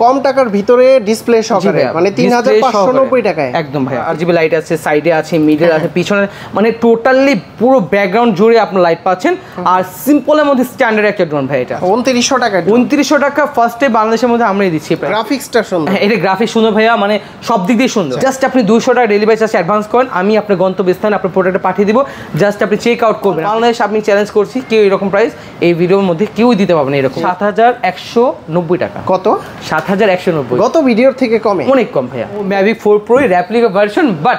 কম টাকার ভিতরে ডিসপ্লে সহকারে মানে 3590 টাকায় একদম ভাই। আরজিবি লাইট আছে, সাইডে আছে, মিডল আছে, পিছনে, মানে টোটালি পুরো ব্যাকগ্রাউন্ড জুড়ে আপনার লাইট পাচ্ছেন। আর সিম্পলের মধ্যে স্ট্যান্ডার্ড একটা ড্রোন ভাই। এটা 2900 টাকা। 2900 টাকা ফার্স্টে বাংলাদেশের মধ্যে আমরাই দিচ্ছি। গ্রাফিক্সটা সুন্দর। হ্যাঁ, এটা গ্রাফিক্স সুন্দর ভাইয়া, মানে সব দিক দিয়ে সুন্দর। জাস্ট আপনি 200 টাকা ডেলিভারি চার্জ অ্যাডভান্স করেন, আমি আপনার গন্তব্যস্থানে আপনার প্রোডাক্টটা পাঠিয়ে দিব। জাস্ট আপনি চেক আউট করবেন। বাংলাদেশ আমি চ্যালেঞ্জ করছি, কেউ এরকম প্রাইস এই ভিডিওর মধ্যে কেউই দিতে পারবে না এরকম। 7190 টাকা। কত? 7190। গত ভিডিওর থেকে কমে, অনেক কম ভাইয়া। Mavic 4 pro replica version. But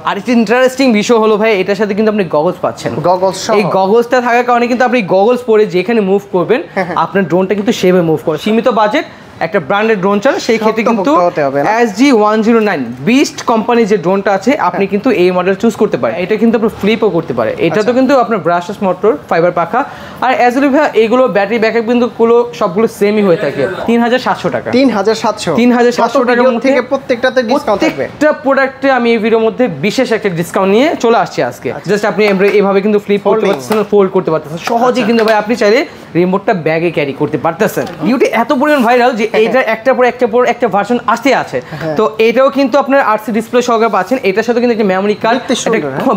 আরেকটি ইন্টারেস্টিং বিষয় হলো ভাই, এটার সাথে কিন্তু আপনি গগলস পাচ্ছেন। এই গগলসটা থাকার কারণে কিন্তু আপনি গগলস পরে যেখানে মুভ করবেন আপনার ড্রোনটা কিন্তু সেভাবে মুভ করে। সীমিত বাজেট, একটা ব্র্যান্ডেড ড্রোন চান, সেই ক্ষেত্রে কিন্তু SG-109 বিস্ট কোম্পানির যে ড্রোনটা আছে আপনি কিন্তু এই মডেল চুজ করতে পারেন। এটা কিন্তু আপনি ফ্লিপও করতে পারে। এটা তো কিন্তু আপনার ব্রাশলেস মোটর, ফাইবার পাখা। আর অ্যাজুলি ভাই এগুলো ব্যাটারি ব্যাকআপ কিন্তু সবগুলো সেমই হয়ে থাকে। 3700 টাকা। 3700 টাকার মধ্যে প্রত্যেকটাতে ডিসকাউন্ট থাকবে। প্রত্যেকটা প্রোডাক্টে আমি এই ভিডিওর মধ্যে বিশেষ একটা ডিসকাউন্ট নিয়ে চলে আসছি আজকে। জাস্ট আপনি এভাবে কিন্তু ফ্লিপ করতে পারতেছেন, ফোল্ড করতে পারতেছেন সহজেই। কিন্তু ভাই আপনি চাইলে রিমোটটা ব্যাগে ক্যারি করতে পারতেছেন। ইউটি এত পরিমাণ ভাইরাল যে এইটা একটা পর একটা ভার্সন আসতে আছে। তো এটাও কিন্তু আপনার আরসি ডিসপ্লে সহকারে পাচ্ছেন। এটার সাথে কিন্তু একটা মেমরি কার্ড।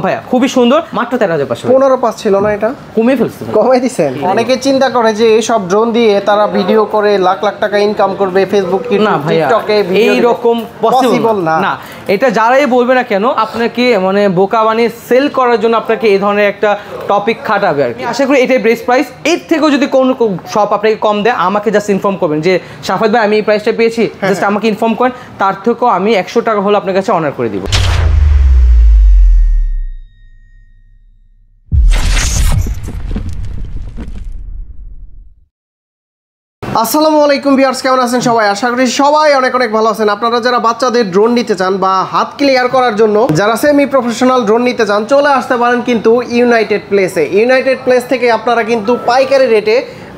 ভাইয়া খুবই সুন্দর, মাত্র 13500। 15,500 ছিল না, এটা কমে ফেলছে, কমাই দিয়েছেন। অনেকে চিন্তা করে যে এই সব ড্রোন দিয়ে তারা ভিডিও করে লাখ লাখ টাকা ইনকাম করবে ফেসবুক, টিকটকে। এই রকম পসিবল না। এটা যারাই বলবে না কেন আপনাকে মানে বোকা বানিয়ে সেল করার জন্য আপনাকে এই ধরনের একটা টপিক খাটাবে আর কি। আশা করি এটাই বেস্ট প্রাইস। এর থেকেও যদি কোনো শপ আপনাকে কম দেয় আমাকে জাস্ট ইনফর্ম করবেন যে সাফাত ভাই আমি এই প্রাইসটা পেয়েছি, জাস্ট আমাকে ইনফর্ম করেন। তার থেকেও আমি 100 টাকা হলো আপনার কাছে অনার করে দিব। আসসালামু আলাইকুম ভিউয়ার্স, কেমন আছেন সবাই? আশা করি সবাই অনেক অনেক ভালো আছেন। আপনারা যারা বাচ্চাদের ড্রোন নিতে চান বা হাত ক্লিয়ার করার জন্য যারা সেমি প্রফেশনাল ড্রোন নিতে চান, চলে আসতে পারেন কিন্তু ইউনাইটেড প্লেসে। ইউনাইটেড প্লেস থেকে আপনারা কিন্তু পাইকারি রেটে,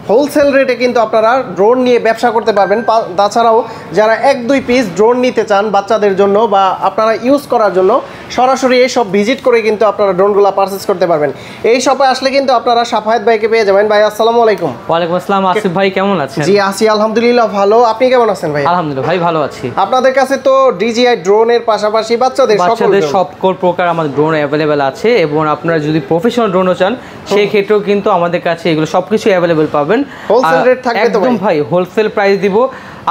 হোলসেল রেটে কিন্তু আপনারা ড্রোন নিয়ে ব্যবসা করতে পারবেন। তাছাড়াও যারা 1-2 পিস ড্রোন নিতে চান বাচ্চাদের জন্য বা আপনারা ইউজ করার জন্য, সরাসরি এই সব ভিজিট করে কিন্তু আপনারা ড্রোনগুলো পারচেস করতে পারবেন। এই শপে আসলে কিন্তু আপনারা সাফায়েত ভাইকে পেয়ে যাবেন। ভাই আসসালামু আলাইকুম। ওয়ালাইকুম আসসালাম। আসিফ ভাই কেমন আছেন? জি আছি আলহামদুলিল্লাহ ভালো। আপনি কেমন আছেন ভাই? আলহামদুলিল্লাহ ভাই ভালো আছি। আপনাদের কাছে তো DJI ড্রোনের পাশাপাশি বাচ্চাদের সকল প্রকার আমাদের ড্রোন অ্যাভেলেবেল আছে। এবং আপনারা যদি প্রফেশনাল ড্রোনও চান সেই ক্ষেত্রেও কিন্তু আমাদের কাছে এগুলো সবকিছু অ্যাভেলেবেল পাবেন। হোলসেল রেট থাকবে তো ভাই, হোলসেল প্রাইস দিব।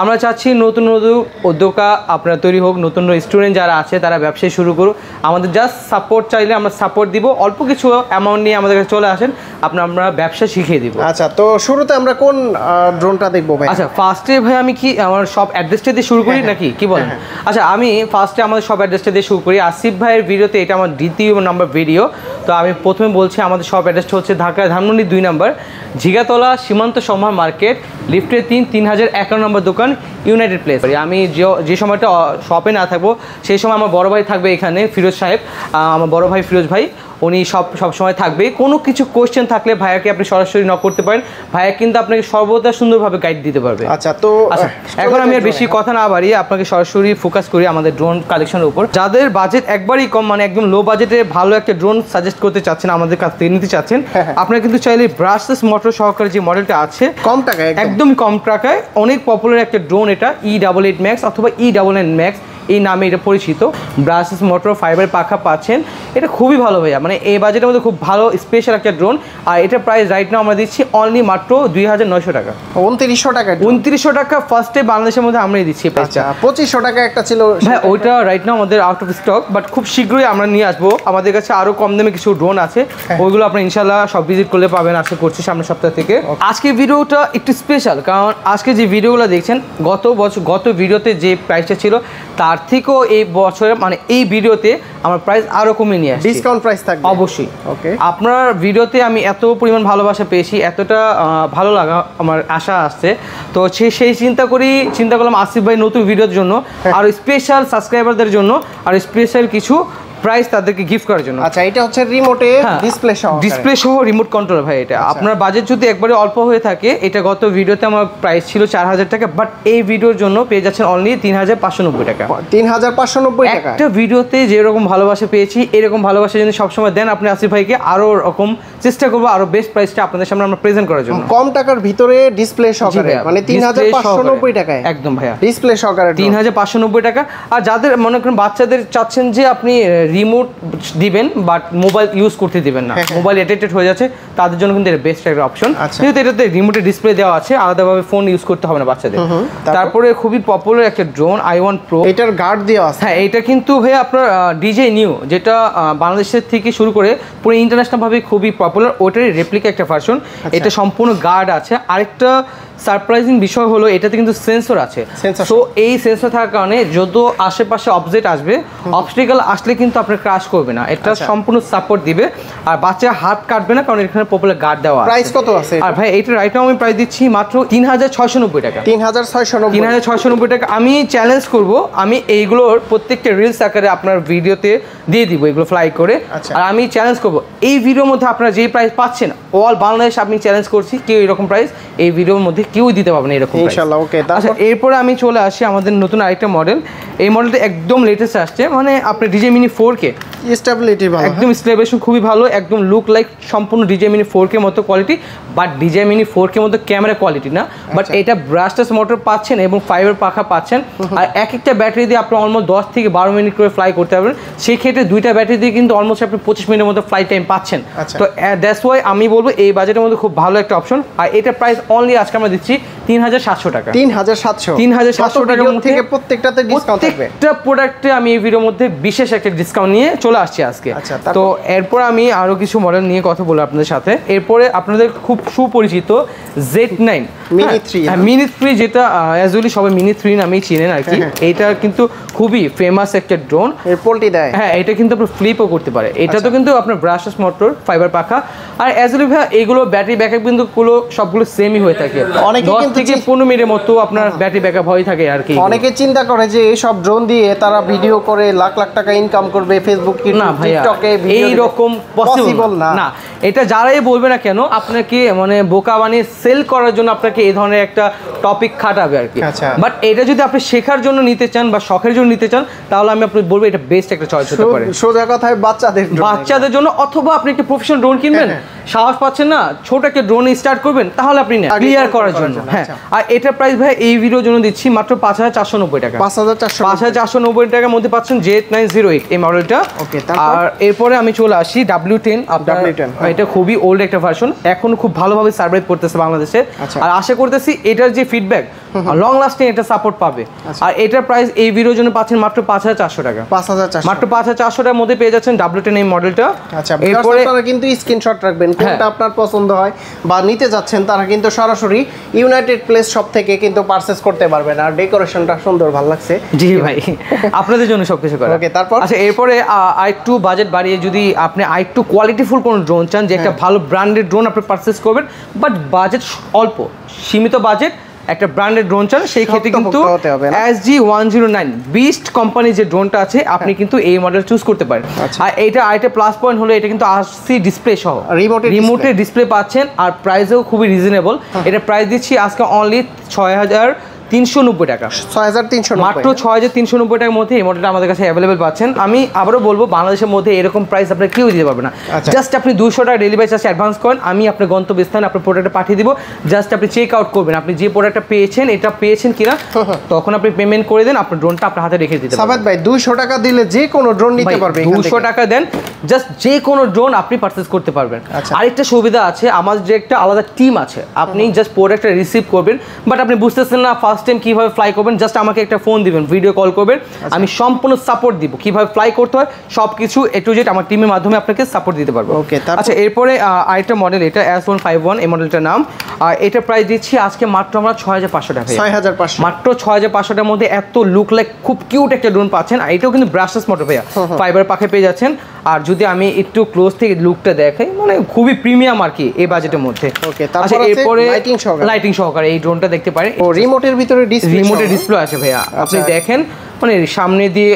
আমরা চাচ্ছি নতুন নতুন উদ্যোক্তা আপনারা তৈরি হোক, নতুন স্টুডেন্ট যারা আছে তারা ব্যবসায় শুরু করুক। আমাদের জাস্ট সাপোর্ট চাইলে আমরা সাপোর্ট দিব। অল্প কিছু অ্যামাউন্ট নিয়ে আমাদের কাছে চলে আসেন, আমরা ব্যবসা শিখিয়ে দিব। আচ্ছা, তো শুরুতে আমরা কোন ড্রোনটা দেখবো ভাই? আচ্ছা, ফার্স্টে ভাই আমি কি আমার সব অ্যাড্রেসটা দিয়ে শুরু করি নাকি কি বলেন? আচ্ছা, আমি ফার্স্টে আমাদের সব অ্যাড্রেসটা দিয়ে শুরু করি। আসিফ ভাইয়ের ভিডিওতে এটা আমার দ্বিতীয় নাম্বার ভিডিও। তো আমি প্রথমে বলছি আমাদের সব অ্যাড্রেসটা হচ্ছে ঢাকা ধানমন্ডি 2 নম্বর, ঝিগাতলা সীমান্ত সম্ভার মার্কেট, লিফটের 3051 নম্বর দোকান, ইউনাইটেড প্লেস। আমি যে সময়টা শপে না থাকবো সেই সময় আমার বড় ভাই থাকবে এখানে, ফিরোজ সাহেব, আমার বড় ভাই ফিরোজ ভাই, উনি সব সময় থাকবে। কোনো কিছু কোয়েশ্চেন থাকলে ভাইয়াকে আপনি সরাসরি নক করতে পারেন। ভাইয়া কিন্তু আপনাকে সর্বদা সুন্দরভাবে গাইড দিতে পারবে। আচ্ছা, তো এখন আমি আর বেশি কথা না বাড়িয়ে আপনাকে সরাসরি ফোকাস করি আমাদের ড্রোন কালেকশনের উপর। যাদের বাজেট একবারই কম, মানে একদম লো বাজেটে ভালো একটা ড্রোন সাজেস্ট করতে চাচ্ছেন, আমাদের কাছ থেকে নিতে চাচ্ছেন, আপনারা কিন্তু চাইলে ব্রাশলেস মোটর সহকারে যে মডেলটা আছে কম টাকায়, একদম কম টাকায়, অনেক পপুলার একটা ড্রোন এটা, E88 ম্যাক্স অথবা E99 ম্যাক্স এই নামে এটা পরিচিত। ব্রাশলেস মোটর, ফাইবার পাখা পাচ্ছেন। এটা খুবই ভালো ভাইয়া, মানে এই বাজেটের মধ্যে খুব ভালো স্পেশাল একটা ড্রোন। আর এটা প্রাইস রাইট নাও আমরা দিচ্ছি অনলি মাত্র 2900 টাকা। 2900 টাকা। 2900 টাকা ফার্স্টে বাংলাদেশের মধ্যে আমরাই দিচ্ছি। আচ্ছা, 2500 টাকা একটা ছিল ভাই, ওইটা রাইট নাও আমাদের আউট অফ স্টক, বাট খুব শীঘ্রই আমরা নিয়ে আসবো। আমাদের কাছে আরো কম দামে কিছু ড্রোন আছে, ওইগুলো আপনি ইনশাল্লাহ সব ভিজিট করলে পাবেন আশা করছি সামনের সপ্তাহ থেকে। আজকে ভিডিওটা একটু স্পেশাল, কারণ আজকে যে ভিডিওগুলো দেখছেন গত ভিডিওতে যে প্রাইসটা ছিল তার থেকেও এই বছরে মানে এই ভিডিওতে আমার প্রাইস আরো কমিয়ে নিয়ে আসছি। ডিসকাউন্ট প্রাইস থাকবে অবশ্যই। ওকে, আপনার ভিডিওতে আমি এত পরিমাণ ভালোবাসা পেয়েছি, এতটা ভালো লাগা আমার আশা আসছে। তো সেই চিন্তা করলাম আসিফ ভাই নতুন ভিডিওর জন্য আর স্পেশাল সাবস্ক্রাইবারদের জন্য আর স্পেশাল কিছু প্রাইস তাদেরকে গিফট করার জন্য। আচ্ছা, এটা হচ্ছে রিমোটে ডিসপ্লে সহ রিমোট কন্ট্রোল ভাই। এটা আপনার বাজেট যদি একবারে অল্প হয়ে থাকে, এটা গত ভিডিওতে আমার প্রাইস ছিল 4000 টাকা, বাট এই ভিডিওর জন্য পেয়ে যাচ্ছেন অনলি 3590 টাকা। 3590 টাকা। একটা ভিডিওতে যেরকম ভালোবাসা পেয়েছি, এরকম ভালোবাসা যদি সবসময় দেন আপনি আসিফ ভাইকে, আরো রকম চেষ্টা করবো আরো বেস্ট প্রাইসটা আপনাদের সামনে আমরা প্রেজেন্ট করার জন্য। কম টাকার ভিতরে ডিসপ্লে সহকারে, মানে 3590 টাকায় একদম ভাইয়া, ডিসপ্লে সহকারে 3590 টাকা। আর যাদের মনে করেন বাচ্চাদের চাচ্ছেন যে আপনি রিমোট দিবেন বাট মোবাইল ইউজ করতে দিবেন না, মোবাইল এডিক্টেড হয়ে যাচ্ছে, তাদের জন্য কিন্তু এটা বেস্ট একটা অপশন। যেহেতু এটাতে রিমোটে ডিসপ্লে দেওয়া আছে, আলাদাভাবে ফোন ইউজ করতে হবে না বাচ্চাদের। তারপরে খুবই পপুলার একটা ড্রোন i1 Pro, এটার গার্ড দেওয়া আছে। হ্যাঁ, এটা কিন্তু ভাই আপনার ডিজে নিউ, যেটা বাংলাদেশের থেকে শুরু করে পুরো ইন্টারন্যাশনাল ভাবে খুবই পপুলার, ওটারই রেপ্লিকা একটা ভার্সন। এটা সম্পূর্ণ গার্ড আছে। আরেকটা সারপ্রাইজিং বিষয় হলো এটাতে কিন্তু সেন্সর আছে। সো এই সেন্সর থাকার কারণে যত আশেপাশে অবজেক্ট আসবে, অবস্টিক্যাল আসলে কিন্তু আপনার ক্রাশ করবে না, এটা সম্পূর্ণ সাপোর্ট দিবে। আর বাচ্চা হাত কাটবে না, কারণ এখানে পপুলার গার্ড দেওয়া আছে। প্রাইস কত আছে? আর ভাই এটা রাইট নাও আমি প্রাইস দিচ্ছি মাত্র 3690 টাকা। 3690 টাকা। আমি চ্যালেঞ্জ করব, আমি এইগুলোর প্রত্যেকটা রিলস আকারে আপনার ভিডিওতে দিয়ে দিব, এগুলো ফ্লাই করে। আর আমি চ্যালেঞ্জ করব, এই ভিডিওর মধ্যে আপনারা যেই প্রাইস পাচ্ছেন অল বাংলাদেশ, আমি চ্যালেঞ্জ করছি কেউ এরকম প্রাইস এই ভিডিওর মধ্যে কেউ দিতে পারবে না এরকম ইনশাআল্লাহ। ওকে, আচ্ছা এরপরে আমি চলে আসি আমাদের নতুন আরেকটা মডেল। এই মডেলটা একদম লেটেস্ট আসছে, মানে আপনার ডিজে মিনি 4K, স্টেবিলিটি ভালো, একদম স্টেবিলিটি খুবই ভালো, একদম লুক লাইক সম্পূর্ণ ডিজে মিনি 4K মতো quality, but DJ mini 4K মতো ক্যামেরা কোয়ালিটি না, বাট এটা ব্রাশলেস মোটর পাচ্ছেন এবং ফাইবার পাখা পাচ্ছেন। আর এক একটা ব্যাটারি দিয়ে আপনি অলমোস্ট 10 থেকে 12 মিনিট করে ফ্লাই করতে পারবেন। সেই ক্ষেত্রে দুইটা ব্যাটারি দিয়ে কিন্তু অলমোস্ট আপনি 25 মিনিটের মতো ফ্লাই টাইম পাচ্ছেন। তো দ্যাটস ওয়াই আমি বলবো এই বাজেটের মধ্যে খুব ভালো একটা অপশন। আর এটা প্রাইস অনলি আজকে আমরা দিচ্ছি 3700 টাকা। 3700 টাকার মধ্যে প্রত্যেকটাতে ডিসকাউন্ট থাকবে। প্রত্যেকটা প্রোডাক্টে আমি এই ভিডিওর মধ্যে বিশেষ একটা ডিসকাউন্ট নিয়ে চলে আসছি আজকে। তো এরপর আমি আরো কিছু মডেল নিয়ে কথা বলবো আপনাদের সাথে। এরপরে আপনাদের খুব সুপরিচিত Z9 মিনি 3, যেটা অ্যাজুয়ালি সবাই মিনি 3 নামেই চিনেন আর কি। এটা কিন্তু খুবই ফেমাস একটা ড্রোন, এর পোল্টি দেয়। হ্যাঁ, এটা কিন্তু আপনি ফ্লিপও করতে পারে। এটা তো কিন্তু আপনার ব্রাশলেস মোটর, ফাইবার পাখা। আর অ্যাজুয়ালি ভাই এগুলো ব্যাটারি ব্যাকআপ কিন্তু সবগুলো সেমই হয়ে থাকে, 10 থেকে 15 মিনিটের মতো আপনার ব্যাটারি ব্যাকআপ হয়ে থাকে আর কি। অনেকে চিন্তা করে যে এই সব ড্রোন দিয়ে তারা ভিডিও করে লাখ লাখ টাকা ইনকাম করবে ফেসবুক, টিকটকে, এই রকম পসিবল না। এটা যারাই বলবে না কেন আপনাকে মানে বোকা বানিয়ে সেল করার জন্য আপনাকে এই ধরনের একটা টপিক খাটাবে আর কি। বাট এটা যদি আপনি শেখার জন্য নিতে চান বা শখের জন্য নিতে চান, তাহলে আমি আপনাকে বলবো এটা বেস্ট একটা চয়েস হতে পারে। সোজা কথায় বাচ্চাদের জন্য, অথবা আপনি একটা প্রফেশনাল ড্রোন কিনবেন, সাহস পাচ্ছেন না, ছোট একটা ড্রোন স্টার্ট করবেন, তাহলে আপনি না ক্লিয়ার করার জন্য। হ্যাঁ, আর এটা প্রাইস ভাই এই ভিডিওর জন্য দিচ্ছি মাত্র 5490 টাকা। 5490 টাকার মধ্যে পাচ্ছেন Z908 এই মডেলটা। আর এরপরে আমি চলে আসি W10। এটা খুবই ওল্ড একটা ভার্সন, এখন খুব ভালোভাবে সার্ভাইভ করতেছে বাংলাদেশে। আর আশা করতেছি এটার যে ফিডব্যাক লং লাস্টিং এটা সাপোর্ট পাবে। আর এটার প্রাইস এই ভিডিওর জন্য পাচ্ছেন মাত্র 5400 টাকা। মাত্র 5400 টাকার মধ্যে পেয়ে যাচ্ছেন W10 এই মডেলটা। এরপরে আপনারা কিন্তু স্ক্রিনশট রাখবেন, কোনটা আপনার পছন্দ হয় বা নিতে যাচ্ছেন, তারা কিন্তু সরাসরি ইউনাইটেড প্লেস শপ থেকে কিন্তু পারচেজ করতে পারবেন। আর ডেকোরেশনটা সুন্দর, ভালো লাগছে। জি ভাই, আপনাদের জন্য সবকিছু করা। ওকে, তারপর আচ্ছা এরপরে আরেকটু বাজেট বাড়িয়ে যদি আপনি আরেকটু কোয়ালিটিফুল কোনো ড্রোন চান, যে একটা ভালো ব্র্যান্ডেড ড্রোন আপনি পারচেজ করবেন, বাট বাজেট অল্প, সীমিত বাজেট, একটা ব্র্যান্ডেড ড্রোন চান, সেই ক্ষেত্রে কিন্তু SG109 বিস্ট কোম্পানি যে ড্রোনটা আছে, আপনি কিন্তু এই মডেল চুজ করতে পারেন। আর এটা আরেকটা প্লাস পয়েন্ট হলো এটা কিন্তু RC ডিসপ্লে সহ রিমোটে ডিসপ্লে পাচ্ছেন, আর প্রাইসও খুবই রিজনেবল। এটা প্রাইস দিচ্ছি আজকে অনলি 6390 টাকা। 6390, মাত্র 6390 টাকার মধ্যে এই মডেলটা আমাদের কাছে অ্যাভেলেবেল পাচ্ছেন। আমি আবারও বলবো বাংলাদেশের মধ্যে এরকম প্রাইস আপনার কেউ দিতে পারবে না। জাস্ট আপনি 200 টাকা ডেলিভারি চার্জ অ্যাডভান্স করেন, আমি আপনার গন্তব্যস্থানে আপনার প্রোডাক্টটা পাঠিয়ে দিব। জাস্ট আপনি চেক আউট করবেন, আপনি যে প্রোডাক্টটা পেয়েছেন এটা পেয়েছেন কিনা, তখন আপনি পেমেন্ট করে দেন, আপনার ড্রোনটা আপনার হাতে রেখে দিতে পারবেন। সাবাত ভাই 200 টাকা দিলে যে কোনো ড্রোন নিতে পারবে। 200 টাকা দেন, জাস্ট যে কোনো ড্রোন আপনি পারচেজ করতে পারবেন। আরেকটা সুবিধা আছে, আমাদের যে একটা আলাদা টিম আছে, আপনি জাস্ট প্রোডাক্টটা রিসিভ করবেন, বাট আপনি বুঝতেছেন না ফার্স্ট টাইম কিভাবে ফ্লাই করবেন, জাস্ট আমাকে একটা ফোন দিবেন, ভিডিও কল করবেন, আমি সম্পূর্ণ সাপোর্ট দিব, কিভাবে ফ্লাই করতে হয় সবকিছু A to Z আমার টিমের মাধ্যমে আপনাকে সাপোর্ট দিতে পারবো। ওকে, আচ্ছা এরপরে আরেকটা মডেল, এটা S151 এই মডেলটার নাম। আর এটা প্রাইস দিচ্ছি আজকে মাত্র আমরা 6500 টাকা। 6500, মাত্র 6500 টাকার মধ্যে এত লুক লাইক খুব কিউট একটা ড্রোন পাচ্ছেন। আর এটাও কিন্তু ব্রাশলেস মোটর ভাইয়া, ফাইবার পাখে পেয়ে যাচ্ছেন। আর যদি আমি একটু ক্লোজ থেকে লুকটা দেখাই, মানে খুবই প্রিমিয়াম আর কি এই বাজেটের মধ্যে। ওকে, তারপর এরপরে লাইটিং সহকারে এই ড্রোনটা দেখতে পারেন। ও রিমোটের ভিতরে রিমোটের ডিসপ্লে আছে ভাইয়া, আপনি দেখেন মানে সামনে দিয়ে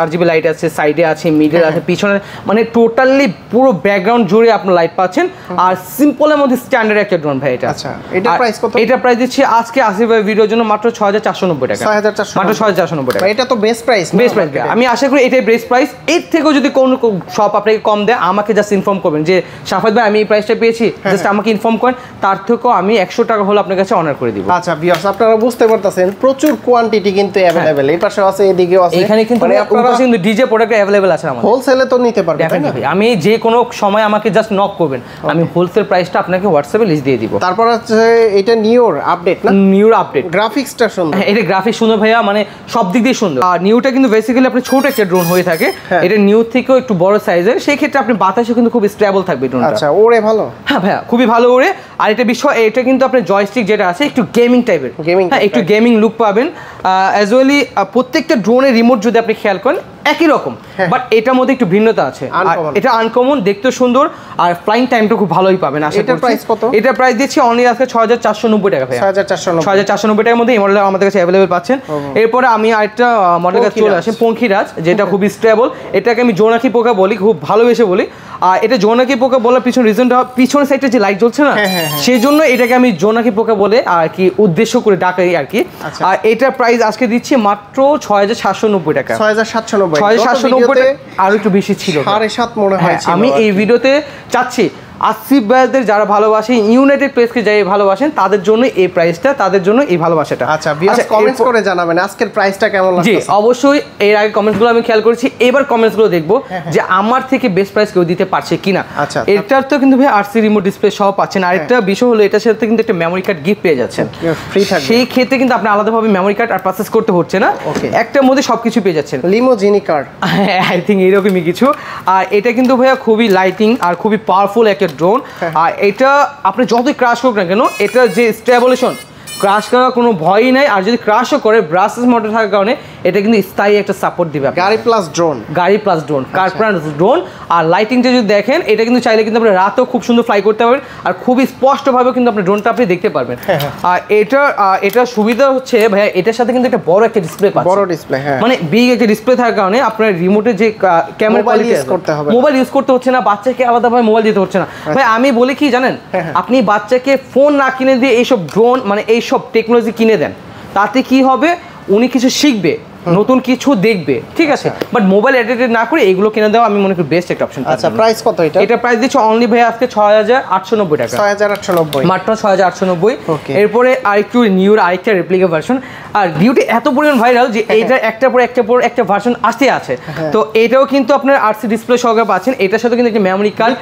RGB লাইট আছে, সাইডে আছে, মিডল আছে, পিছনে, মানে টোটালি পুরো ব্যাকগ্রাউন্ড জুড়ে আপনার লাইট পাচ্ছেন। আর সিম্পলের মধ্যে স্ট্যান্ডার্ড একটা ড্রোন ভাই এটা। আচ্ছা, এটা প্রাইস কত? এটা প্রাইস দিচ্ছি আজকে আসিফ ভাই ভিডিওর জন্য মাত্র 6490 টাকা। 6490, মাত্র 6490 টাকা। এটা তো বেস্ট প্রাইস, বেস্ট প্রাইস। আমি আশা করি এটাই বেস্ট প্রাইস। এর থেকেও যদি কোনো শপ আপনাকে কম দেয়, আমাকে জাস্ট ইনফর্ম করবেন যে শাফাত ভাই আমি এই প্রাইসটা পেয়েছি, জাস্ট আমাকে ইনফর্ম করেন, তার থেকেও আমি 100 টাকা হলো আপনার কাছে অনার করে দিব। আচ্ছা ভিউয়ার্স, আপনারা বুঝতে পারতেছেন প্রচুর কোয়ান্টিটি কিন্তু अवेलेबल। এই পাশে আছে, এদিকেও আছে, এখানে কিন্তু আপনারা কিন্তু ডিজে প্রোডাক্ট अवेलेबल আছে আমাদের। হোলসেলে তো নিতে পারবেন, তাই না? আমি যে কোনো সময় আমাকে জাস্ট নক করবেন, আমি হোলসেল প্রাইসটা আপনাকে হোয়াটসঅ্যাপে লিস্ট দিয়ে দিব। তারপর হচ্ছে এটা নিউর আপডেট না? নিউর আপডেট, গ্রাফিক্সটা সুন্দর। এটা গ্রাফিক্স সুন্দর ভাইয়া, মানে সব দিক দিয়ে সুন্দর। আর নিউটা কিন্তু বেসিক্যালি আপনি ছোট একটা ড্রোন হয়ে থাকে, এটা নিউ থেকেও একটু বড় সাইজের, সেই ক্ষেত্রে আপনি বাতাসে কিন্তু খুব স্টেবল থাকবে ড্রোনটা। আচ্ছা, ওরে ভালো। হ্যাঁ ভাইয়া, খুবই ভালো ওরে। আর এটা বিষয়, এটা কিন্তু আপনার জয়স্টিক যেটা আছে একটু গেমিং টাইপের, হ্যাঁ একটু গেমিং লুক পাবেন। অ্যাজ ওয়েলি প্রত্যেকটা ড্রোনের রিমোট যদি আপনি খেয়াল করেন একই রকম, বাট এটার মধ্যে একটু ভিন্নতা আছে। এটা আনকমন, দেখতে সুন্দর, আর ফ্লাইং টাইমটা খুব ভালোই পাবেন। এটার প্রাইস কত? এটার প্রাইস দিচ্ছি অনলি আজকে 6490 টাকা ভাই। 6490 টাকার মধ্যে এই মডেল আমাদের কাছে अवेलेबल পাচ্ছেন। এরপরে আমি আরেকটা মডেল কাছে চলে আসি, পঙ্খিরাজ, যেটা খুব স্টেবল। এটাকে আমি জোনাকি পোকা বলি, খুব ভালোবেসে বলি। আর এটা জোনাকি পোকা বলার পিছনে রিজনটা, পিছনের সাইডে যে লাইট জ্বলছে না, সেই জন্য এটাকে আমি জোনাকি পোকা বলে আর কি উদ্দেশ্য করে ডাকাই আর কি। আর এটার প্রাইস আজকে দিচ্ছি মাত্র 6790 টাকা। 6790 আর একটু বেশি ছিল, 7.5 মনে হয়। আমি এই ভিডিওতে চাচ্ছি আসিফ ভাইদের যারা ভালোবাসে, ইউনাইটেড প্রেসকে যাই ভালোবাসেন, তাদের জন্য এই প্রাইসটা, তাদের জন্য এই ভালোবাসাটা। আচ্ছা ভিউয়ার্স, কমেন্টস করে জানাবেন আজকের প্রাইসটা কেমন লাগছে। জি অবশ্যই, এর আগে কমেন্টসগুলো আমি খেয়াল করেছি, এবার কমেন্টসগুলো দেখবো যে আমার থেকে বেস্ট প্রাইস কেউ দিতে পারছে কিনা। আচ্ছা, এটার তো কিন্তু ভাই RC রিমোট ডিসপ্লে সহ পাচ্ছেন। আর একটা বিষয় হলো, এটার সাথে কিন্তু একটা মেমোরি কার্ড গিফট পেয়ে যাচ্ছেন, ফ্রি থাকবে। সেই ক্ষেত্রে কিন্তু আপনি আলাদাভাবে মেমোরি কার্ড আর পারচেজ করতে হচ্ছে না, একটার মধ্যে সবকিছু পেয়ে যাচ্ছেন। লিমোজিনি কার্ড, আই থিঙ্ক এরকমই কিছু। আর এটা কিন্তু ভাইয়া খুবই লাইটিং আর খুবই পাওয়ারফুল একটা ড্রোন। আর এটা আপনি যতই ক্রাশ হোক না কেন, এটা যে স্টেবলেশন, ক্রাশ করার কোনো ভয়ই নাই। আর যদি ক্রাশও করে, ব্রাসেস মোটর থাকার কারণে এটা কিন্তু স্থায়ী একটা সাপোর্ট দিবে। গাড়ি প্লাস ড্রোন, গাড়ি প্লাস ড্রোন, কার প্লাস ড্রোন। আর লাইটিংটা যদি দেখেন, এটা কিন্তু চাইলে কিন্তু আপনি রাতেও খুব সুন্দর ফ্লাই করতে পারবেন, আর খুবই স্পষ্টভাবে কিন্তু আপনি ড্রোনটা আপনি দেখতে পারবেন। আর এটার সুবিধা হচ্ছে ভাইয়া, এটার সাথে কিন্তু একটা বড় একটা ডিসপ্লে পাচ্ছেন, বড় ডিসপ্লে, হ্যাঁ, মানে বিগ একটা ডিসপ্লে থাকার কারণে আপনার রিমোটে যে ক্যামেরা কোয়ালিটি ইউজ করতে হবে, মোবাইল ইউজ করতে হচ্ছে না, বাচ্চাকে আলাদাভাবে মোবাইল দিতে হচ্ছে না। ভাই আমি বলি কি জানেন, আপনি বাচ্চাকে ফোন না কিনে দিয়ে এইসব ড্রোন, মানে এইসব টেকনোলজি কিনে দেন, তাতে কি হবে, উনি কিছু শিখবে, নতুন কিছু দেখবে, ঠিক আছে, বাট মোবাইল এডিটেড না করে এগুলো কিনে দেওয়া আমি মনে করি বেস্ট একটা অপশন। আচ্ছা প্রাইস কত এটা? এটা প্রাইস দিচ্ছে অনলি ভাই আজকে 6890 টাকা। 6890, মাত্র 6890। এরপরে আরেকটু নিউর আরেকটা রেপ্লিকা ভার্সন। আর ভিউটি এত পরিমাণ ভাইরাল যে এটা একটার পর একটা ভার্সন আসতে আছে। তো এটাও কিন্তু আপনার RC ডিসপ্লে সহকারে পাচ্ছেন। এটার সাথে কিন্তু একটা মেমোরি কার্ড,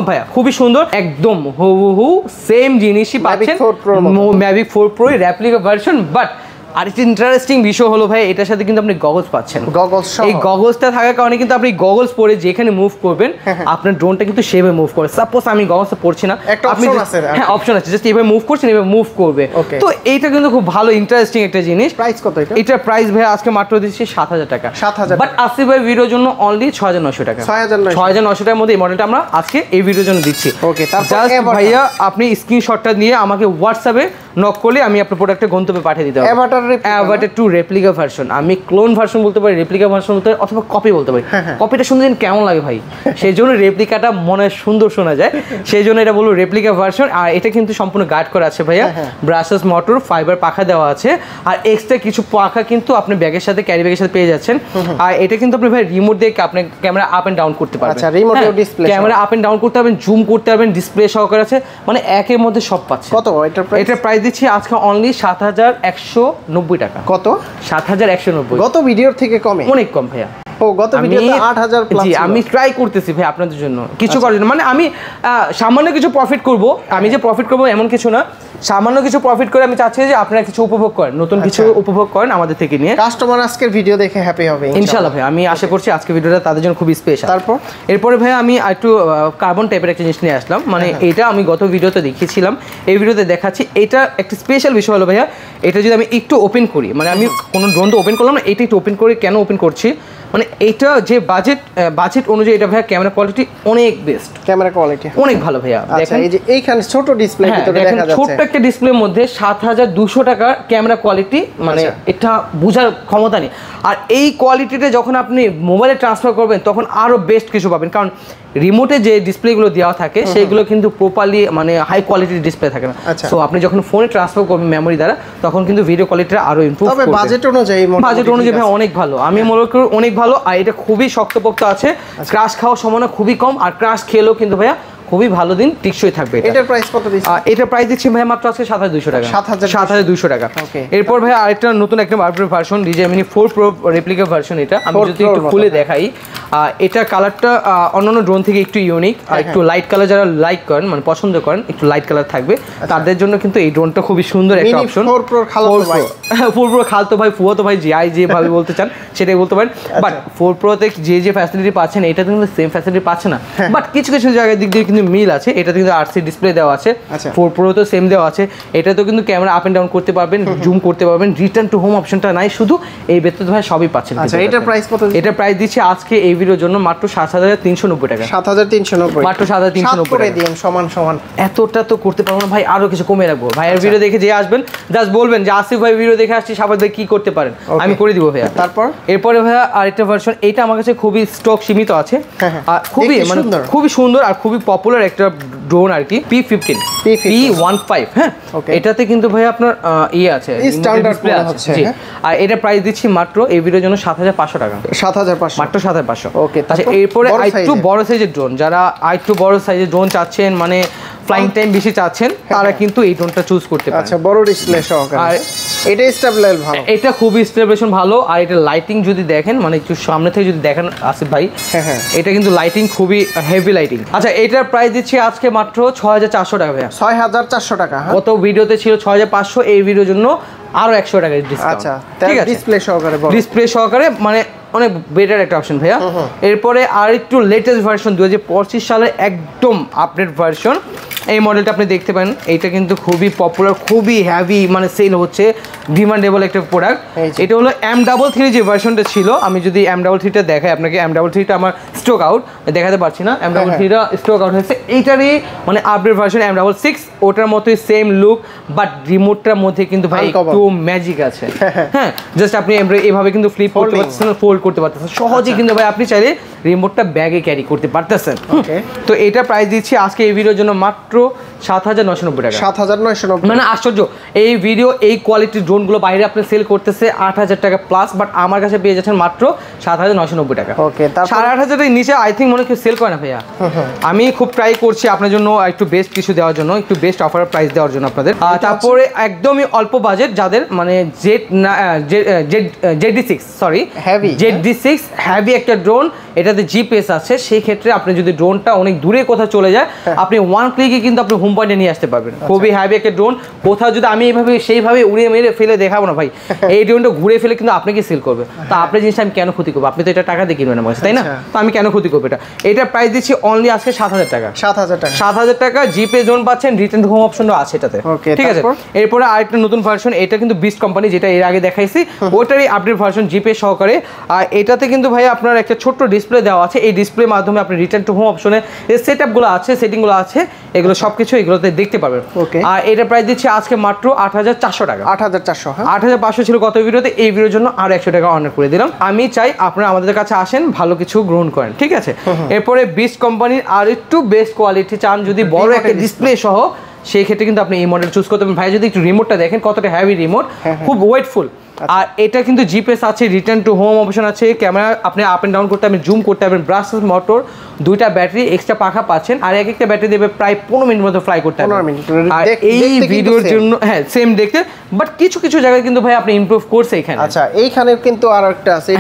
ভাইয়া খুবই সুন্দর, একদম হুবহু সেম জিনিসই পাচ্ছেন, Mavic 4 pro replica version. But আরেকটি ইন্টারেস্টিং বিষয় হলো ভাই, এটার সাথে কিন্তু আপনি গগলস পাচ্ছেন। এই গগলসটা থাকার কারণে কিন্তু আপনি গগলস পরে যেখানে মুভ করবেন, আপনার ড্রোনটা কিন্তু সেভাবে মুভ করে। সাপোজ আমি গগলসটা পরছি না, আপনি অপশন আছে, জাস্ট এইভাবে মুভ করছেন, এইভাবে মুভ করবে। তো এইটা কিন্তু খুব ভালো ইন্টারেস্টিং একটা জিনিস। প্রাইস কত এটা? এটার প্রাইস ভাই আজকে মাত্র দিচ্ছি 7000 টাকা। 7000, বাট আসিফ ভাই ভিডিওর জন্য অনলি 6900 টাকা। 6900 টাকার মধ্যে এই মডেলটা আমরা আজকে এই ভিডিওর জন্য দিচ্ছি। ওকে, তারপর ভাইয়া আপনি স্ক্রিনশটটা নিয়ে আমাকে হোয়াটসঅ্যাপে নক করলে আমি আপনার প্রোডাক্টের গন্তব্যে পাঠিয়ে দিতে পারবো। অ্যাভাটার 2 রেপ্লিকা ভার্সন, আমি ক্লোন ভার্সন বলতে পারি, রেপ্লিকা ভার্সন বলতে পারি, অথবা কপি বলতে পারি। কপিটা শুনতে কেমন লাগে ভাই, সেই জন্য রেপ্লিকাটা মনে সুন্দর শোনা যায়, সেই জন্য এটা বলবো রেপ্লিকা ভার্সন। আর এটা কিন্তু সম্পূর্ণ গার্ড করা আছে ভাইয়া, ব্রাসেস মোটর, ফাইবার পাখা দেওয়া আছে, আর এক্সট্রা কিছু পাখা কিন্তু আপনি ব্যাগের সাথে, ক্যারি ব্যাগের সাথে পেয়ে যাচ্ছেন। আর এটা কিন্তু আপনি ভাই রিমোট দিয়ে আপনি ক্যামেরা আপ এন্ড ডাউন করতে পারবেন। আচ্ছা, রিমোটেও display, camera up and down করতে পারবেন, জুম করতে পারবেন, ডিসপ্লে সহকারে আছে, মানে একের মধ্যে সব পাচ্ছেন। কত এটার প্রাইস? এটার প্রাইস দিচ্ছি আজকে অনলি 7190 টাকা। কত? 7190। গত ভিডিওর থেকে কমে? অনেক কম ভাইয়া। ও গত ভিডিওতে 8000 প্লাস। জি আমি ট্রাই করতেছি ভাই আপনাদের জন্য কিছু করার জন্য, মানে আমি সামান্য কিছু প্রফিট করব, আমি যে প্রফিট করব এমন কিছু না, সামান্য কিছু প্রফিট করে আমি চাচ্ছি যে আপনারা কিছু উপভোগ করেন, নতুন কিছু উপভোগ করেন আমাদের থেকে নিয়ে। কাস্টমার আজকের ভিডিও দেখে হ্যাপি হবে ইনশাআল্লাহ ভাই, আমি আশা করছি আজকের ভিডিওটা তাদের জন্য খুব স্পেশাল। তারপর এরপরে ভাই আমি একটু কার্বন টাইপের একটা জিনিস নিয়ে আসলাম, মানে এটা আমি গত ভিডিওতে দেখিয়েছিলাম, এই ভিডিওতে দেখাচ্ছি। এটা একটা স্পেশাল বিষয় হলো ভাইয়া, এটা যদি আমি একটু ওপেন করি, মানে আমি কোনো ড্রোন তো ওপেন করলাম না, এটা একটু ওপেন করে কেন ওপেন করছি, মানে এইটা যে বাজেট অনুযায়ী এটা ভাইয়া ক্যামেরা কোয়ালিটি অনেক বেস্ট, ক্যামেরা কোয়ালিটি অনেক ভালো ভাইয়া। দেখেন এই যে এইখানে ছোট ডিসপ্লে ভিতরে দেখা যাচ্ছে, ছোট্ট একটা ডিসপ্লের মধ্যে 7200 টাকার ক্যামেরা কোয়ালিটি, মানে এটা বোঝার ক্ষমতা নেই। আর এই কোয়ালিটিটা যখন আপনি মোবাইলে ট্রান্সফার করবেন তখন আরও বেস্ট কিছু পাবেন, কারণ রিমোটে যে ডিসপ্লেগুলো দেওয়া থাকে সেগুলো কিন্তু প্রপারলি মানে হাই কোয়ালিটির ডিসপ্লে থাকে না। সো আপনি যখন ফোনে ট্রান্সফার করবেন মেমোরি দ্বারা তখন কিন্তু ভিডিও কোয়ালিটিটা আরও ইমপ্রুভ করবে। বাজেট অনুযায়ী ভাই অনেক ভালো, আমি মনে করি অনেক ভালো। আর এটা খুবই শক্তপোক্ত আছে, ক্রাশ খাওয়ার সম্ভাবনা খুবই কম, আর ক্রাশ খেলেও কিন্তু ভাইয়া খুবই ভালো দিন টিকসই থাকবে। এটার প্রাইস কত দিচ্ছেন? এটার প্রাইস দিচ্ছি ভাই মাত্র আজকে 7200 টাকা। 7200 টাকা। এরপর ভাই আরেকটা নতুন একটা update version DJI Mini 4 Pro replica version. এটা আমি যদি একটু খুলে দেখাই, এটা কালারটা অন্যান্য ড্রোন থেকে একটু ইউনিক, আর একটু লাইট কালার যারা লাইক করেন মানে পছন্দ করেন একটু লাইট কালার থাকবে তাদের জন্য কিন্তু এই ড্রোনটা খুবই সুন্দর একটা অপশন। 4 Pro খালাতো ভাই, 4 Pro খালাতো ভাই, ফুয়াতো ভাই, যে ভাবে বলতে চান সেটাই বলতে পারেন। বাট 4 Pro তে যে ফ্যাসিলিটি পাচ্ছেন এটা কিন্তু সেম ফ্যাসিলিটি পাচ্ছে না, বাট কিছু কিছু জায়গায় দিক দিয়ে কিন্তু মিল আছে। এটা কিন্তু RC ডিসপ্লে দেওয়া আছে, 4 Pro তো সেম দেওয়া আছে। এটা তো কিন্তু ক্যামেরা আপ এন্ড ডাউন করতে পারবেন, জুম করতে পারবেন, রিটার্ন টু হোম অপশনটা নাই, শুধু এই ব্যতীত ভাই সবই পাচ্ছেন। আচ্ছা এটার প্রাইস কত? এটা প্রাইস দিচ্ছি আজকে এই ভিডিওর জন্য মাত্র 7390 টাকা। 7390 মাত্র 7390 করে দিন সমান সমান। এতটা তো করতে পারবো না ভাই, আরো কিছু কমে রাখবো। ভাইয়ের ভিডিও দেখে যে আসবেন জাস্ট বলবেন যে আসিফ ভাই ভিডিও দেখে আসছি, সাবাদ ভাই কি করতে পারেন, আমি করে দিব ভাইয়া। তারপর এরপরে ভাইয়া আরেকটা ভার্সন, এটা আমার কাছে খুবই স্টক সীমিত আছে, খুবই মানে খুবই সুন্দর আর খুবই পপুলার একটা ড্রোন আর কি, P15 P15। হ্যাঁ, এটাতে কিন্তু ভাই আপনার ইয়ে আছে, স্ট্যান্ডার্ড প্লে আছে। আর এটা প্রাইস দিচ্ছি মাত্র এই ভিডিওর জন্য 7500 টাকা। 7500 মাত্র 7500। ওকে, আচ্ছা এরপরে আরেকটু বড় সাইজের ড্রোন, যারা আরেকটু বড় সাইজের ড্রোন চাচ্ছেন মানে ফ্লাইং টাইম বেশি চাচ্ছেন তারা কিন্তু এই ড্রোনটা চুজ করতে পারেন। আচ্ছা বড় ডিসপ্লে সহকারে, আর এটা স্টেবল ভালো, এটা খুবই স্টেবলেশন ভালো। আর এটা লাইটিং যদি দেখেন মানে একটু সামনে থেকে যদি দেখেন আসিফ ভাই, এটা কিন্তু লাইটিং খুবই হেভি লাইটিং। আচ্ছা এটার প্রাইস দিচ্ছি আজকে মাত্র 6400 টাকা ভাইয়া। 6400 টাকা। কত ভিডিওতে ছিল 6500, এই ভিডিওর জন্য আরো 100 টাকা ডিসকাউন্ট। আচ্ছা ঠিক আছে, ডিসপ্লে সহকারে, ডিসপ্লে সহকারে মানে অনেক বেটার একটা অপশন ভাইয়া। এরপরে আর একটু লেটেস্ট ভার্সন 2025 সালের একদম আপডেট ভার্সন, এই মডেলটা আপনি দেখতে পারেন। এইটা কিন্তু খুবই পপুলার, খুবই হেভি মানে সেল হচ্ছে, ডিমান্ডেবল একটা প্রোডাক্ট। এটা হলো M33 যে ভার্সনটা ছিল, আমি যদি M33টা দেখাই আপনাকে, M33টা আমার স্টক আউট দেখাতে পারছি না, M33টা স্টক আউট হয়েছে। এইটারই মানে আপডেট ভার্সন M66, ওটার মতোই সেম লুক, বাট রিমোটটার মধ্যে কিন্তু ভাই একটু ম্যাজিক আছে। হ্যাঁ, জাস্ট আপনি এভাবে কিন্তু ফ্লিপ করতে পারতেছেন, ফোল্ড করতে পারতেছেন সহজেই, কিন্তু ভাই আপনি চাইলে রিমোটটা ব্যাগে ক্যারি করতে পারতেছেন। তো এটা প্রাইস দিচ্ছি আজকে এই ভিডিওর জন্য মাত্র 7990 টাকা। 7990 মানে আশ্চর্য, এই ভিডিও এই কোয়ালিটির ড্রোনগুলো বাইরে আপনি সেল করতেছে 8000 টাকা প্লাস, বাট আমার কাছে পেয়ে যাচ্ছেন মাত্র 7990 টাকা। ওকে, 8500 এর নিচে আই থিঙ্ক মনে হয় সেল করে না ভাইয়া। আমি খুব ট্রাই করছি আপনার জন্য একটু বেস্ট কিছু দেওয়ার জন্য, একটু বেস্ট অফার প্রাইস দেওয়ার জন্য আপনাদের। তারপরে একদমই অল্প বাজেট যাদের মানে ZD6 সরি ZD6 হেভি একটা ড্রোন, এটাতে জিপিএস আছে, সেই ক্ষেত্রে আপনি যদি ড্রোনটা অনেক দূরে কোথাও চলে যায় আপনি ওয়ান ক্লিকে কিন্তু আপনি হোম পয়েন্টে নিয়ে আসতে পারবেন। খুবই হেভি একটা ড্রোন, কোথাও যদি আমি এইভাবে সেইভাবে উড়িয়ে মেরে ফেলে দেখাবো না ভাই, এই ড্রোনটা ঘুরে ফেলে কিন্তু আপনাকে সেল করবে। তা আপনার জিনিসটা আমি কেন ক্ষতি করবো? আপনি তো এটা টাকা দিয়ে কিনবেন আমার কাছে, তাই না? তো আমি কেন ক্ষতি করবো? এটা প্রাইস দিচ্ছি অনলি আজকে 7000 টাকা। 7000 টাকা জিপিএস ড্রোন পাচ্ছেন, রিটার্ন হোম অপশনও আছে এটাতে, ঠিক আছে? এরপরে আরেকটা নতুন ভার্সন, এটা কিন্তু বিস্ট কোম্পানি, যেটা এর আগে দেখাইছি ওটারই আপডেট ভার্সন জিপিএস সহকারে। আর এটাতে কিন্তু ভাই আপনার একটা ছোট্ট ডিসপ্লে দেওয়া আছে, এই ডিসপ্লের মাধ্যমে আপনি রিটার্ন টু হোম অপশনে যে সেটআপগুলো আছে, সেটিংগুলো আছে, এগুলো সবকিছু এগুলোতে দেখতে পারবেন। আর এটা প্রাইস দিচ্ছি আজকে মাত্র 8400 টাকা। 8500 ছিল গত ভিডিওতে, এই ভিডিওর জন্য আর 100 টাকা অনার করে দিলাম। আমি চাই আপনারা আমাদের কাছে আসেন, ভালো কিছু গ্রহণ করেন, ঠিক আছে? এরপরে বিস্ট কোম্পানির আর একটু বেস্ট কোয়ালিটি চান যদি বড় একটা ডিসপ্লে সহ, সেই ক্ষেত্রে কিন্তু আপনি এই মডেল চুজ করতে পারেন। ভাই যদি একটু রিমোটটা দেখেন কতটা হেভি রিমোট, খুব ওয়েটফুল। আর এটা কিন্তু জিপিএস আছে, রিটার্ন টু হোম অপশন আছে, ক্যামেরা আপনি আপ এন্ড ডাউন করতে পারবেন, জুম করতে পারবেন, ব্রাসলেস মোটর, দুইটা ব্যাটারি, এক্সট্রা পাখা পাচ্ছেন, আর এক একটা ব্যাটারি দেবে প্রায় 15 মিনিট মতো ফ্লাই করতে পারবেন। আর এই ভিডিওর জন্য হ্যাঁ সেম দেখতে, বাট কিছু কিছু জায়গায় কিন্তু ভাই আপনি ইমপ্রুভ করছে এখানে। আচ্ছা এইখানে কিন্তু আরেকটা আছে,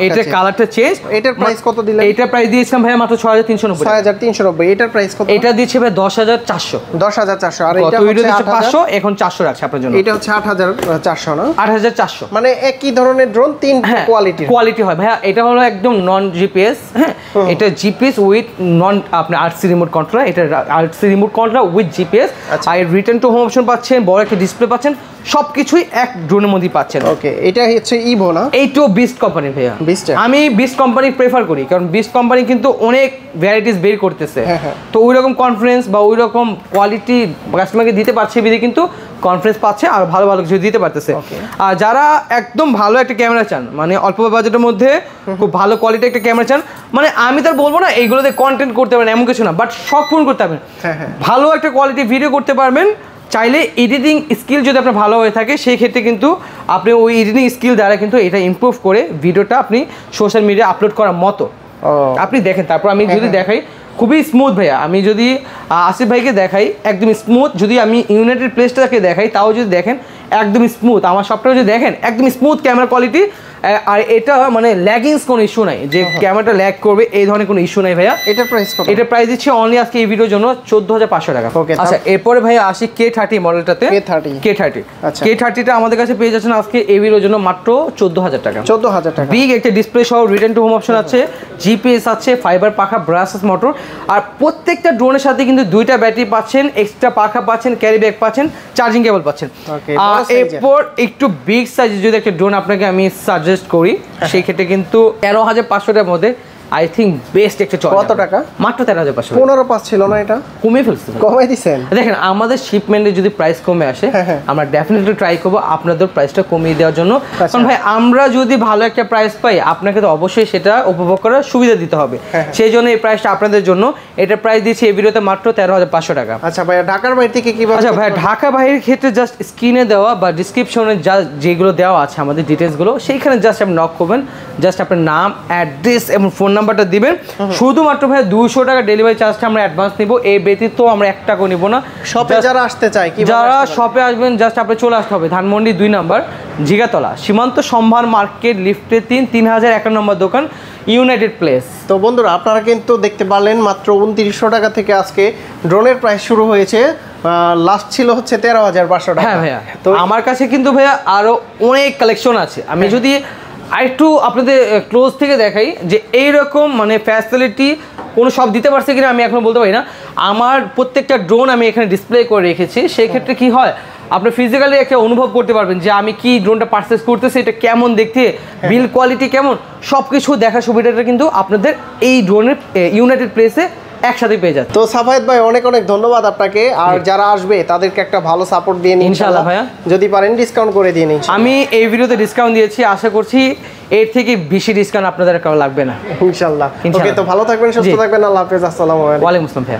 এটা কালারটা চেঞ্জ। এটার প্রাইস কত দিলেন? এটা প্রাইস দিয়েছিলাম ভাই মাত্র 6390। 6390। এটার প্রাইস কত? এটা দিয়েছে ভাই 10400। 10400। আর এটা হচ্ছে 500, এখন 400 রাখছে আপনার জন্য। এটা হচ্ছে 8400 না? 8400 মানে একই ধরনের ড্রোন, তিন কোয়ালিটি হয় ভাইয়া। এটা হলো একদম নন জিপিএস, হ্যাঁ এটা জিপিএস উইথ নন আপনার আরসি রিমোট কন্ট্রোলার, এটা RC remote controller with GPS. আর রিটার্ন টু হোম অপশন পাচ্ছেন, বড় একটা ডিসপ্লে পাচ্ছেন, সবকিছুই এক ড্রোনের মধ্যে পাচ্ছেন। ওকে, এটা হচ্ছে ইভো না? এইটাও বিস্ট কোম্পানি ভাইয়া। আমি বিস্ট কোম্পানি প্রেফার করি, কারণ বিস্ট কোম্পানি কিন্তু অনেক ভ্যারাইটিস বের করতেছে, তো ওই রকম কনফারেন্স বা ওই রকম কোয়ালিটি কাস্টমারকে দিতে পারছে বিধে কিন্তু কনফারেন্স পাচ্ছে আর ভালো ভালো কিছু দিতে পারতেছে। আর যারা একদম ভালো একটা ক্যামেরা চান, মানে অল্প বাজেটের মধ্যে খুব ভালো কোয়ালিটি একটা ক্যামেরা চান, মানে আমি তার বলবো না এইগুলোতে কন্টেন্ট করতে পারেন এমন কিছু না, বাট শখ পূরণ করতে পারবেন, ভালো একটা কোয়ালিটি ভিডিও করতে পারবেন। চাইলে এডিটিং স্কিল যদি আপনার ভালো হয়ে থাকে সেই ক্ষেত্রে কিন্তু আপনি ওই এডিটিং স্কিল দ্বারা কিন্তু এটা ইমপ্রুভ করে ভিডিওটা আপনি সোশ্যাল মিডিয়া আপলোড করার মতো আপনি দেখেন। তারপর আমি যদি দেখাই খুবই স্মুথ ভাইয়া, আমি যদি আসিফ ভাইকে দেখাই একদম স্মুথ, যদি আমি ইউনাইটেড প্লেসটাকে দেখাই তাও যদি দেখেন একদম স্মুথ, আমার সবটা যদি দেখেন একদম স্মুথ ক্যামেরা কোয়ালিটি। আর এটা মানে ল্যাগিংস কোনো ইস্যু নাই যে ক্যামেরাটা ল্যাগ করবে এই ধরনের কোনো ইস্যু নাই ভাইয়া। এটার প্রাইস কত? এটার প্রাইস দিচ্ছি অনলি আজকে এই ভিডিওর জন্য 14,500 টাকা। আচ্ছা এরপরে ভাইয়া আসি K30 মডেলটাতে। আচ্ছা K30টা আমাদের কাছে পেয়ে যাচ্ছেন আজকে এই ভিডিওর জন্য মাত্র 14,000 টাকা। 14,000 টাকা। বিগ একটা ডিসপ্লে সহ রিটার্ন টু হোম অপশন আছে, জিপিএস আছে, ফাইবার পাখা, ব্রাসলেস মোটর, আর প্রত্যেকটা ড্রোনের সাথে কিন্তু 2টা ব্যাটারি পাচ্ছেন, এক্সট্রা পাখা পাচ্ছেন, ক্যারি ব্যাগ পাচ্ছেন, চার্জিং কেবল পাচ্ছেন। এরপর একটু বিগ সাইজ যদি একটা ড্রোন আপনাকে আমি সাজেস্ট করি সেই ক্ষেত্রে কিন্তু 13,500 টাকার মধ্যে আই থিঙ্ক বেস্ট একটা চলে। কত টাকা? মাত্র 13,500। 15,500 ছিল না, এটা কমে ফেলছে, কমাই দিছেন। দেখেন আমাদের শিপমেন্টে যদি প্রাইস কমে আসে আমরা ডেফিনেটলি ট্রাই করবো আপনাদের প্রাইসটা কমিয়ে দেওয়ার জন্য, কারণ ভাই আমরা যদি ভালো একটা প্রাইস পাই আপনাকে তো অবশ্যই সেটা উপভোগ করার সুবিধা দিতে হবে, সেই জন্য এই প্রাইসটা আপনাদের জন্য। এটা প্রাইস দিচ্ছি এই ভিডিওতে মাত্র 13,500 টাকা। আচ্ছা ভাই ঢাকার বাইরে থেকে কিভাবে? আচ্ছা ভাই ঢাকা বাইরের ক্ষেত্রে জাস্ট স্ক্রিনে দেওয়া বা ডিসক্রিপশনে যেগুলো দেওয়া আছে আমাদের ডিটেলসগুলো সেইখানে জাস্ট আপনি নক করবেন, জাস্ট আপনার নাম, অ্যাড্রেস এবং ফোন নাম্বারটা দিবেন। শুধুমাত্র ভাই 200 টাকা ডেলিভারি চার্জটা আমরা অ্যাডভান্স নিব, এই ব্যতীত আমরা 1 টাকাও নিব না। শপে যারা আসতে চায়, যারা শপে আসবেন জাস্ট আপনি চলে আসতে হবে ধানমন্ডি 2 নম্বর জিগাতলা সীমান্ত সম্ভার মার্কেট লিফটে 3001 নম্বর দোকান, ইউনাইটেড প্লেস। তো বন্ধুরা আপনারা কিন্তু দেখতে পারলেন মাত্র 2900 টাকা থেকে আজকে ড্রোনের প্রাইস শুরু হয়েছে, লাস্ট ছিল হচ্ছে 13,500 টাকা। হ্যাঁ ভাইয়া, তো আমার কাছে কিন্তু ভাইয়া আরো অনেক কালেকশন আছে, আমি যদি আরেকটু আপনাদের ক্লোজ থেকে দেখাই যে এইরকম মানে ফ্যাসিলিটি কোনো সব দিতে পারছে কিনা আমি এখনো বলতে পারি না। আমার প্রত্যেকটা ড্রোন আমি এখানে ডিসপ্লে করে রেখেছি, সেই ক্ষেত্রে কি হয় আপনি ফিজিক্যালি একটা অনুভব করতে পারবেন যে আমি কি ড্রোনটা পারচেস করতেছি, এটা কেমন দেখতে, বিল কোয়ালিটি কেমন, সব কিছু দেখার সুবিধাটা কিন্তু আপনাদের এই ড্রোনের ইউনাইটেড প্লেসে একসাথে পেয়ে যাচ্ছে। তো সাফায়েত ভাই অনেক অনেক ধন্যবাদ আপনাকে, আর যারা আসবে তাদেরকে একটা ভালো সাপোর্ট দিয়ে নিন ইনশাআল্লাহ ভাইয়া, যদি পারেন ডিসকাউন্ট করে দিন। আমি এই ভিডিওতে ডিসকাউন্ট দিয়েছি, আশা করছি এর থেকে বেশি ডিসকাউন্ট আপনাদের কারো লাগবে না ইনশাআল্লাহ। ওকে, তো ভালো থাকবেন, সুস্থ থাকবেন, আল্লাহ হাফেজ, আসসালামু আলাইকুম। ওয়ালাইকুম আসসালাম ভাইয়া।